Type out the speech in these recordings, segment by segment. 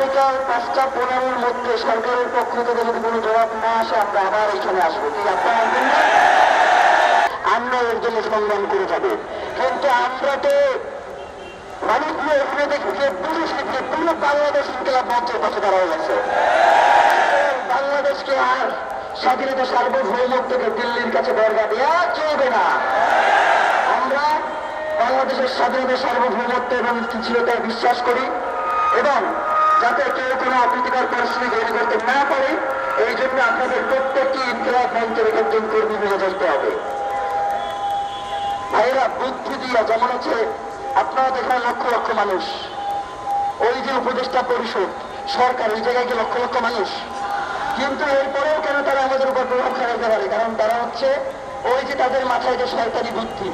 আগামীকাল 5টা 15-র মধ্যে সরকারের পক্ষ থেকে যদি কোনো জবাব না আসে আমরা আবার এখানে আসবো। কি আপনারা আসবেন না? আমরা এর জন্য সংগ্রাম করে যাবো। কিন্তু আমরা তো মানুষগুলো এখানে দেখি যে পুলিশ যে পুরো বাংলাদেশ ইনকিলাব মঞ্চের পাশে দাঁড়া গেছে। বাংলাদেশকে আর স্বাধীনতা সার্বভৌমত্বকে দিল্লির কাছে বর্গা দেওয়া চলবে না। আমরা বাংলাদেশের স্বাধীনতা সার্বভৌমত্ব এবং স্থিতিশীলতায় বিশ্বাস করি এবং যাতে কেউ কোনো অপ্রীতিকর পরিস্থিতি তৈরি করতে না পারে এই জন্য আপনাদের প্রত্যেকটি ইনকিলাব মঞ্চের একজন কর্মী মিলে ধরতে হবে। ভাইয়েরা, বুদ্ধি দিয়া যেমন আছে আপনারা দেখেন লক্ষ লক্ষ মানুষ, ওই যে উপদেষ্টা পরিষদ সরকার ওই জায়গায় লক্ষ লক্ষ মানুষ, কিন্তু এরপরেও কেন তারা আমাদের উপর প্রভাব ফেলাতে পারে? কারণ তারা হচ্ছে ওই যে তাদের মাথায় যে শয়তানি বুদ্ধি,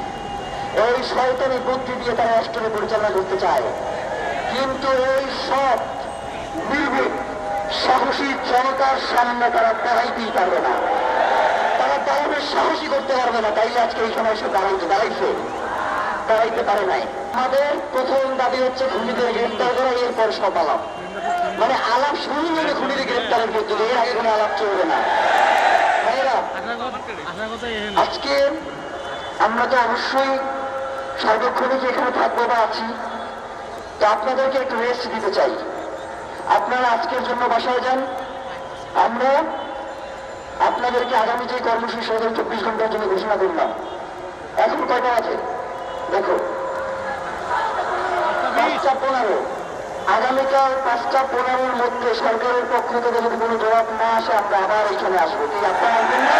ওই শয়তানি বুদ্ধি দিয়ে তারা রাষ্ট্রকে পরিচালনা করতে চায়। কিন্তু এই সব নির্ভীক সাহসী জনতার সামনে তারা দাঁড়াইতেই পারবে না, তারা দাঁড়াবে সাহসী করতে পারবে না। তাই আজকে এই সময় সে দাঁড়াইতে পারে নাই। আমাদের প্রথম দাবি হচ্ছে খুনিদের গ্রেপ্তার করা, এরপর সব আলাপ। মানে আলাপ শুরু হলে খুনির গ্রেপ্তারের মধ্যে, এর আগে কোনো আলাপ চলবে না। ভাইয়েরা, আজকে আমরা তো অবশ্যই সার্বক্ষণিক এখানে থাকবো বা আছি, তো আপনাদেরকে একটু রেস্ট দিতে চাই। আপনারা আজকের জন্য বাসায় যান। আমরা আপনাদেরকে আগামী যে কর্মসূচি 24 ঘন্টার জন্য ঘোষণা করলাম, এখন কয়টা আছে দেখো, 5টা 15। আগামীকাল 5টা 15-র মধ্যে সরকারের পক্ষ থেকে যদি কোনো জবাব না আসে আমরা আবার এখানে আসবো। কি আপনারা আসবেন না?